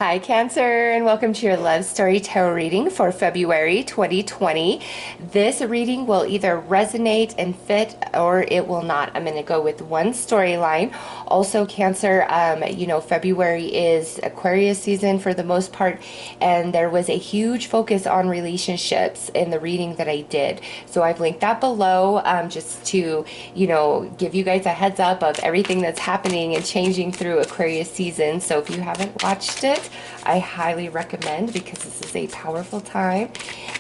Hi, Cancer, and welcome to your Love Story Tarot reading for February 2020. This reading will either resonate and fit or it will not. I'm going to go with one storyline. Also, Cancer, February is Aquarius season for the most part, and there was a huge focus on relationships in the reading that I did. So I've linked that below just to, give you guys a heads up of everything that's happening and changing through Aquarius season. So if you haven't watched it, I highly recommend because this is a powerful time.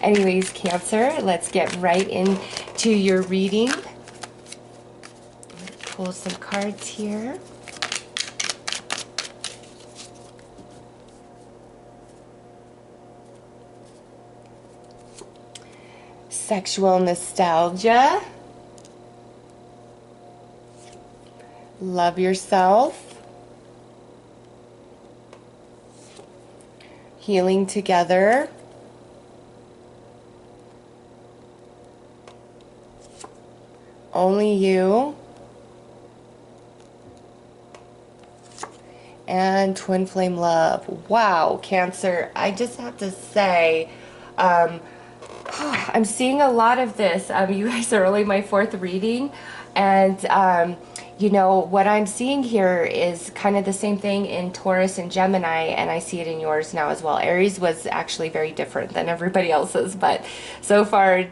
Anyways, Cancer, let's get right into your reading. Pull some cards here. Sexual nostalgia. Love yourself. Healing together. Only you. And twin flame love. Wow, Cancer, I just have to say, I'm seeing a lot of this. You guys are only my fourth reading, and what I'm seeing here is kind of the same thing in Taurus and Gemini, and I see it in yours now as well. Aries was actually very different than everybody else's, but so far,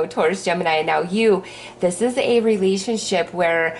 Taurus, Gemini, and now you. This is a relationship where,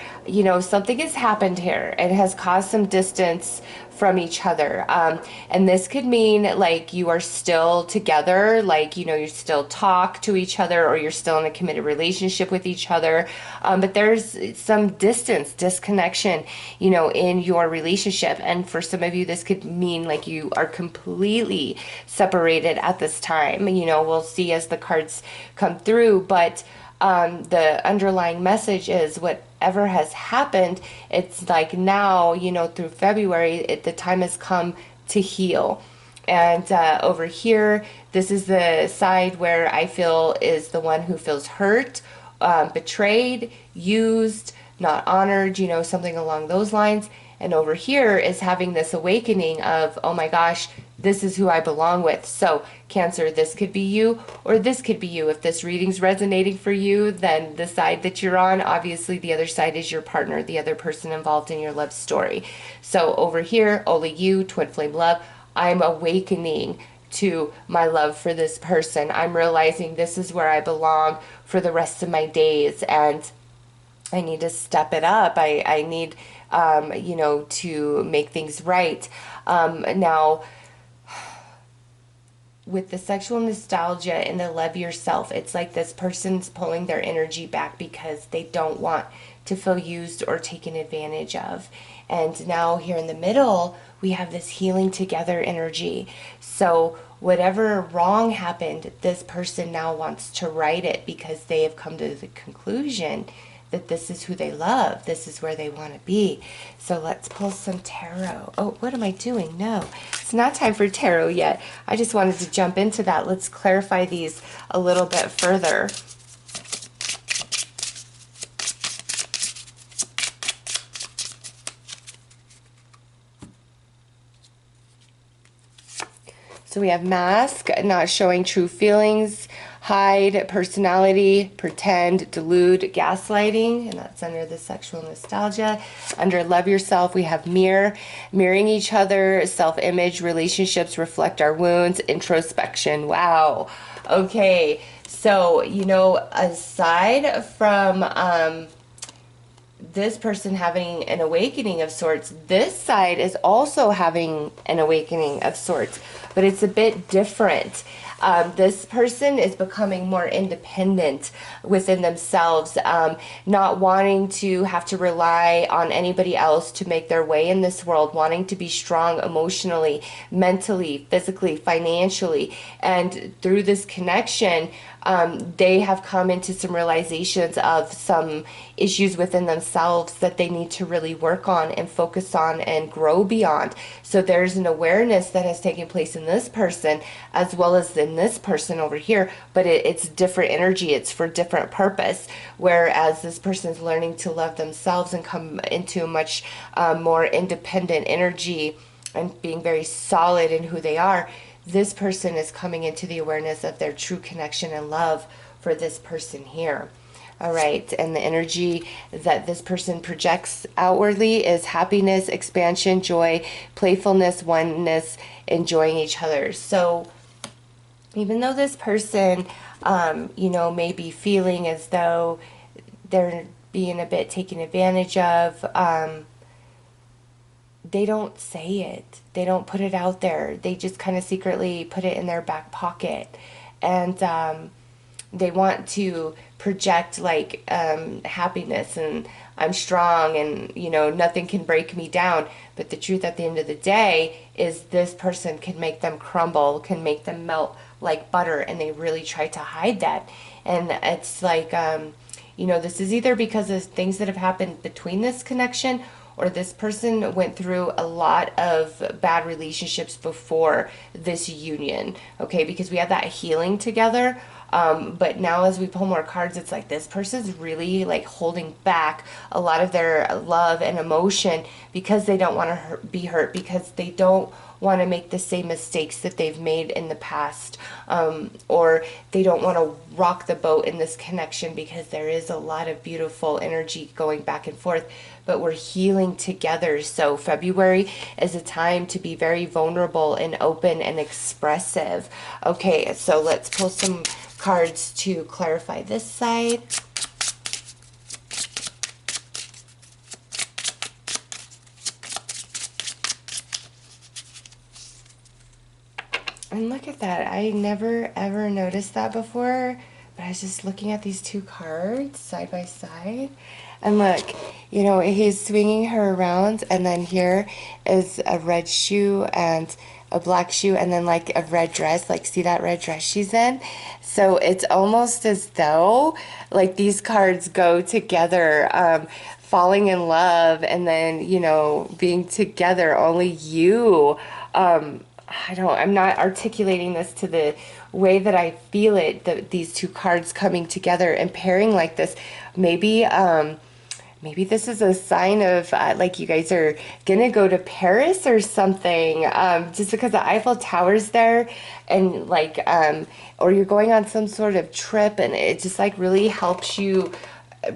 something has happened here. It has caused some distance from each other. And this could mean like you are still together, like, you still talk to each other, or you're still in a committed relationship with each other. But there's some distance, disconnection, in your relationship. And for some of you, this could mean like you are completely separated at this time. We'll see as the cards come through, but the underlying message is whatever has happened, it's like now, through February, the time has come to heal. And over here, this is the side where I feel is the one who feels hurt, betrayed, used, not honored, something along those lines. And over here is having this awakening of, oh my gosh, this is who I belong with. So, Cancer, this could be you, or this could be you. If this reading's resonating for you, then the side that you're on, obviously the other side is your partner, the other person involved in your love story. So over here, only you, twin flame love, I'm awakening to my love for this person. I'm realizing this is where I belong for the rest of my days, and I need to step it up. I need, to make things right. Now, with the sexual nostalgia and the love yourself, it's like this person's pulling their energy back because they don't want to feel used or taken advantage of. And now here in the middle, we have this healing together energy. So whatever wrong happened, this person now wants to right it because they have come to the conclusion that this is who they love. This is where they want to be. So let's pull some tarot. Oh, what am I doing? No, it's not time for tarot yet. I just wanted to jump into that. Let's clarify these a little bit further. So we have mask, not showing true feelings, hide, personality, pretend, delude, gaslighting, and that's under the sexual nostalgia. Under love yourself, we have mirror, mirroring each other, self-image, relationships reflect our wounds, introspection. Wow. Okay. So, aside from this person having an awakening of sorts, this side is also having an awakening of sorts, but it's a bit different. This person is becoming more independent within themselves, not wanting to have to rely on anybody else to make their way in this world, wanting to be strong emotionally, mentally, physically, financially. And through this connection, they have come into some realizations of some issues within themselves that they need to really work on and focus on and grow beyond. So there's an awareness that has taken place in this person as well as in this person over here, but it's different energy. It's for different purpose. Whereas this person's learning to love themselves and come into a much more independent energy and being very solid in who they are, this person is coming into the awareness of their true connection and love for this person here. All right, and the energy that this person projects outwardly is happiness, expansion, joy, playfulness, oneness, enjoying each other. So even though this person, may be feeling as though they're being a bit taken advantage of, they don't say it. They don't put it out there. They just kind of secretly put it in their back pocket. And they want to project like happiness and I'm strong and, nothing can break me down. But the truth at the end of the day is this person can make them crumble, can make them melt like butter. And they really try to hide that. And it's like, this is either because of things that have happened between this connection, or this person went through a lot of bad relationships before this union, okay? Because we had that healing together. But now as we pull more cards, it's like this person's really like holding back a lot of their love and emotion because they don't want to be hurt, because they don't want to make the same mistakes that they've made in the past, or they don't want to rock the boat in this connection because there is a lot of beautiful energy going back and forth, but we're healing together. So February is a time to be very vulnerable and open and expressive. Okay, so let's pull some cards to clarify this side. And look at that. I never ever noticed that before, but I was just looking at these two cards side by side. And look, he's swinging her around, and then here is a red shoe and a black shoe, and then like a red dress. Like, see that red dress she's in? So it's almost as though like these cards go together, falling in love, and then, being together, only you. I'm not articulating this to the way that I feel it, these two cards coming together and pairing like this. Maybe this is a sign of like you guys are gonna go to Paris or something, just because the Eiffel Tower's there, and like, or you're going on some sort of trip, and it just like really helps you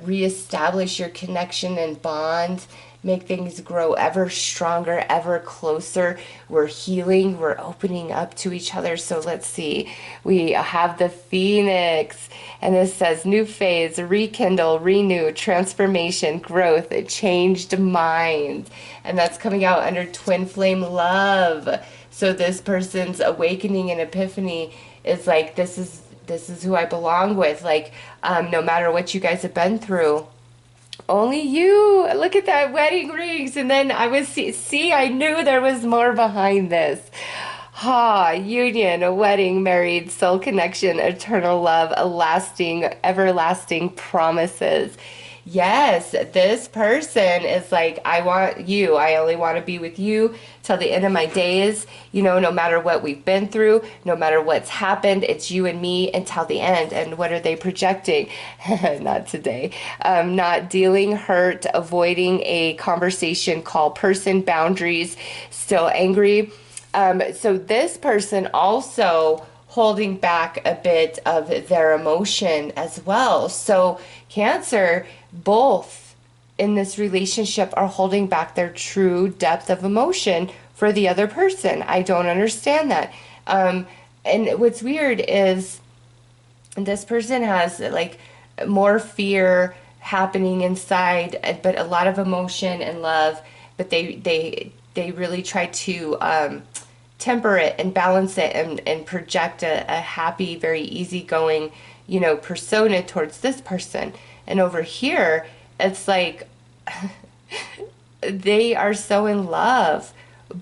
reestablish your connection and bond, make things grow ever stronger, ever closer. We're healing, we're opening up to each other. So let's see, we have the Phoenix, and this says new phase, rekindle, renew, transformation, growth, a changed mind. And that's coming out under twin flame love. So this person's awakening and epiphany is like, this is who I belong with. Like, no matter what you guys have been through, only you. Look at that, wedding rings. And then I was, see, I knew there was more behind this. Union, a wedding, married, soul connection, eternal love, a lasting, everlasting promises. Yes, this person is like, I want you. I only want to be with you till the end of my days. No matter what we've been through, no matter what's happened, it's you and me until the end. And what are they projecting? Not today. Not dealing, hurt, avoiding a conversation, call person, boundaries, still angry. So this person also holding back a bit of their emotion as well. So Cancer, both in this relationship are holding back their true depth of emotion for the other person. I don't understand that. And what's weird is this person has like more fear happening inside, but a lot of emotion and love, but they really try to temper it and balance it and project a happy, very easygoing, persona towards this person. And over here, it's like they are so in love,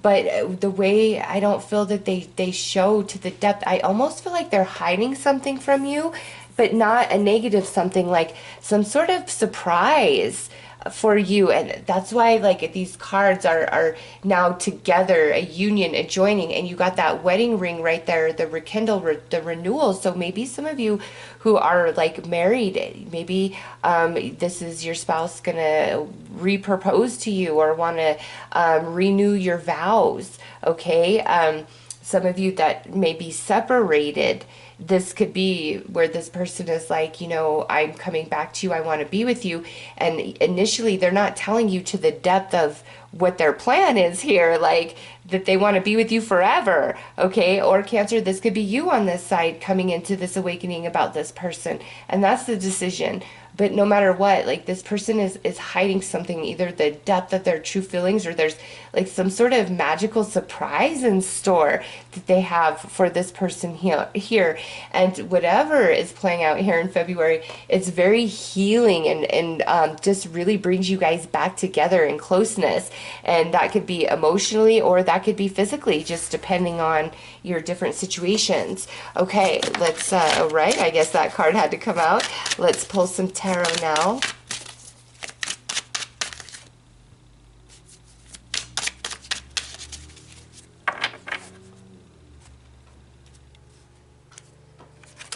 but the way I don't feel that they show to the depth, I almost feel like they're hiding something from you. but not a negative something, like some sort of surprise for you. And that's why like these cards are now together, a union, a joining, and you got that wedding ring right there, the rekindle, the renewal. So maybe some of you who are like married, maybe this is your spouse gonna repropose to you or want to renew your vows. Okay, some of you that may be separated, this could be where this person is like, you know, I'm coming back to you, I want to be with you. And initially, they're not telling you to the depth of what their plan is here, like that they want to be with you forever. Okay, or Cancer, this could be you on this side coming into this awakening about this person, and that's the decision. But no matter what, like this person is hiding something, either the depth of their true feelings, or there's like some sort of magical surprise in store that they have for this person here. And whatever is playing out here in February, it's very healing, and just really brings you guys back together in closeness. And that could be emotionally or that could be physically, just depending on your different situations. Okay, let's, right, I guess that card had to come out. Let's pull some tarot now.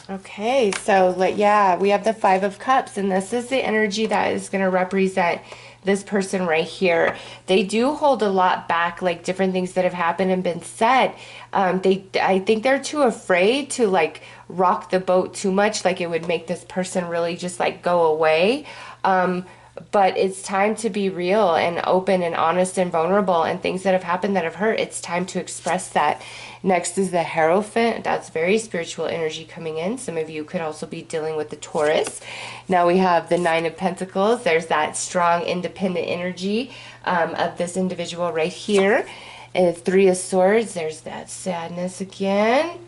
Okay, so yeah, we have the Five of Cups, and this is the energy that is going to represent this person right here. They do hold a lot back, like different things that have happened and been said. I think they're too afraid to like rock the boat too much, like it would make this person really just like go away. But it's time to be real and open and honest and vulnerable, and things that have happened that have hurt, it's time to express that. Next is the Hierophant. That's very spiritual energy coming in. Some of you could also be dealing with the Taurus. Now we have the Nine of Pentacles. There's that strong, independent energy of this individual right here. And Three of Swords. There's that sadness again.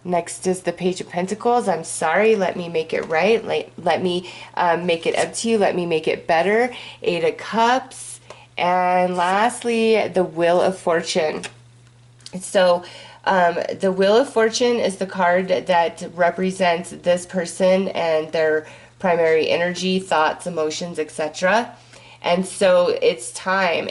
Next is the Page of Pentacles. I'm sorry, let me make it right. Let me make it up to you. Let me make it better. Eight of Cups. And lastly, the Wheel of Fortune. So the Wheel of Fortune is the card that represents this person and their primary energy, thoughts, emotions, etc. And so it's time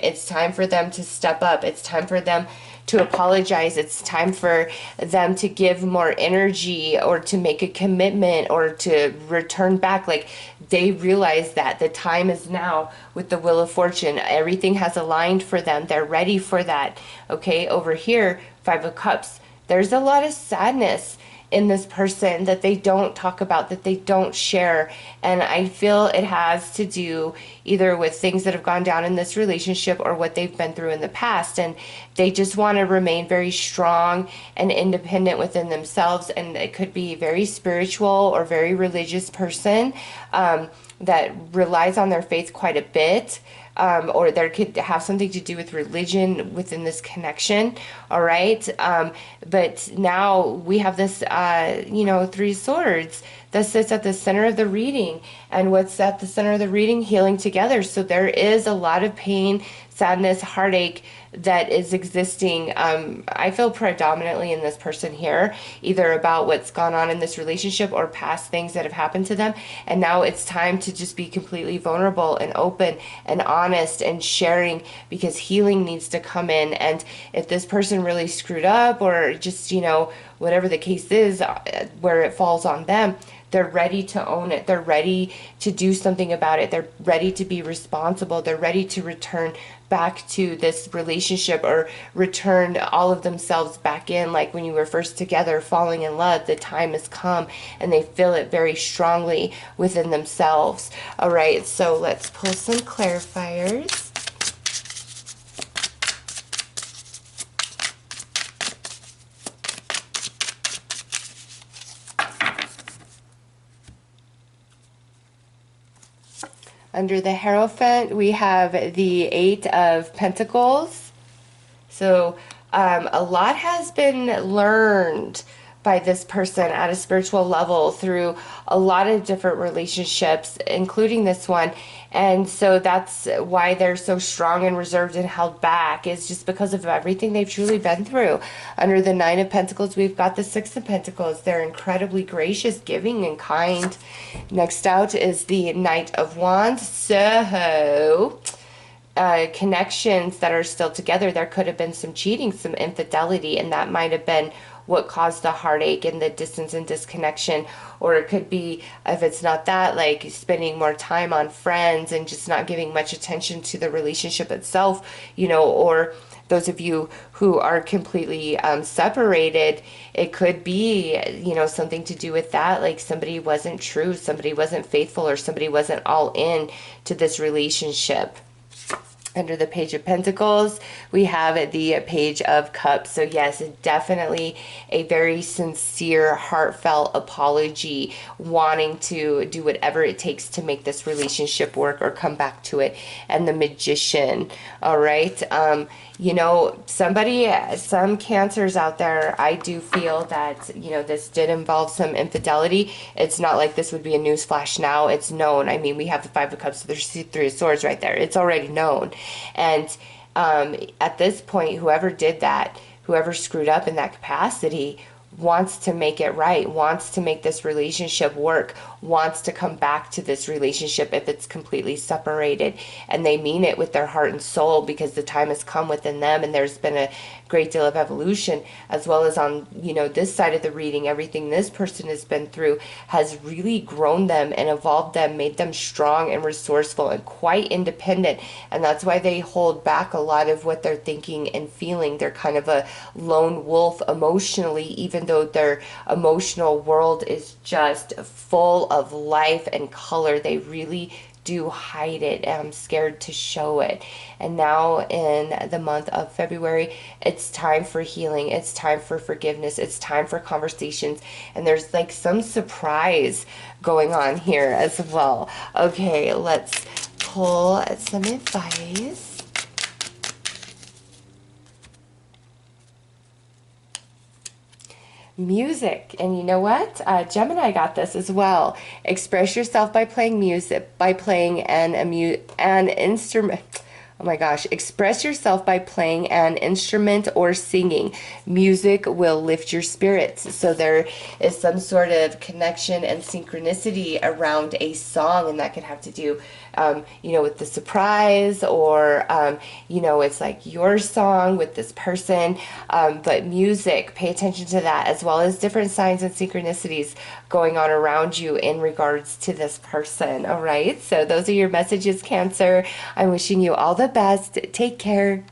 for them to step up. It's time for them to apologize. It's time for them to give more energy, or to make a commitment, or to return back. Like they realize that the time is now with the Wheel of Fortune. Everything has aligned for them. They're ready for that. Okay, over here, Five of Cups. There's a lot of sadness in this person that they don't talk about, that they don't share. And I feel it has to do either with things that have gone down in this relationship or what they've been through in the past. And they just want to remain very strong and independent within themselves. And it could be a very spiritual or very religious person that relies on their faith quite a bit. Or there could have something to do with religion within this connection. All right. But now we have this, Three Swords that sits at the center of the reading. And what's at the center of the reading? Healing together. So there is a lot of pain, sadness, heartache that is existing. I feel predominantly in this person here, either about what's gone on in this relationship or past things that have happened to them. And now it's time to just be completely vulnerable and open and honest and sharing, because healing needs to come in. And if this person really screwed up, or just, whatever the case is, where it falls on them, they're ready to own it. They're ready to do something about it. They're ready to be responsible. They're ready to return back to this relationship, or return all of themselves back in, like when you were first together, falling in love. The time has come, and they feel it very strongly within themselves. All right, so let's pull some clarifiers. Under the Hierophant, we have the Eight of Pentacles. So a lot has been learned by this person at a spiritual level through a lot of different relationships, including this one. And so that's why they're so strong and reserved and held back, is just because of everything they've truly been through. Under the Nine of Pentacles, we've got the Six of Pentacles. They're incredibly gracious, giving, and kind. Next out is the Knight of Wands. So connections that are still together, there could have been some cheating, some infidelity, and that might have been what caused the heartache and the distance and disconnection. Or it could be, if it's not that, like spending more time on friends and just not giving much attention to the relationship itself, you know. Or those of you who are completely separated, it could be, you know, something to do with that, like somebody wasn't true, somebody wasn't faithful, or somebody wasn't all in to this relationship. Under the Page of Pentacles, we have the Page of Cups. So yes, definitely a very sincere, heartfelt apology, wanting to do whatever it takes to make this relationship work or come back to it. And the Magician, all right? You know, some Cancers out there, I do feel that, you know, this did involve some infidelity. It's not like this would be a news flash now. It's known. I mean, we have the Five of Cups, so there's Three of Swords right there. It's already known. And at this point, whoever did that, whoever screwed up in that capacity, wants to make it right, wants to make this relationship work, wants to come back to this relationship if it's completely separated. And they mean it with their heart and soul, because the time has come within them, and there's been a great deal of evolution, as well as on, you know, this side of the reading. Everything this person has been through has really grown them and evolved them, made them strong and resourceful and quite independent. And that's why they hold back a lot of what they're thinking and feeling. They're kind of a lone wolf emotionally, even though their emotional world is just full of life and color. They really do hide it, and I'm scared to show it. And now in the month of February, it's time for healing, it's time for forgiveness, it's time for conversations, and there's like some surprise going on here as well. Okay, let's pull some advice. Music. And you know what, Gemini got this as well. Express yourself by playing music, by playing an instrument. Oh my gosh, express yourself by playing an instrument or singing. Music will lift your spirits. So there is some sort of connection and synchronicity around a song, and that could have to do, you know, with the surprise, or, you know, it's like your song with this person. But music, pay attention to that, as well as different signs and synchronicities going on around you in regards to this person. All right, so those are your messages, Cancer. I'm wishing you all the best. Take care.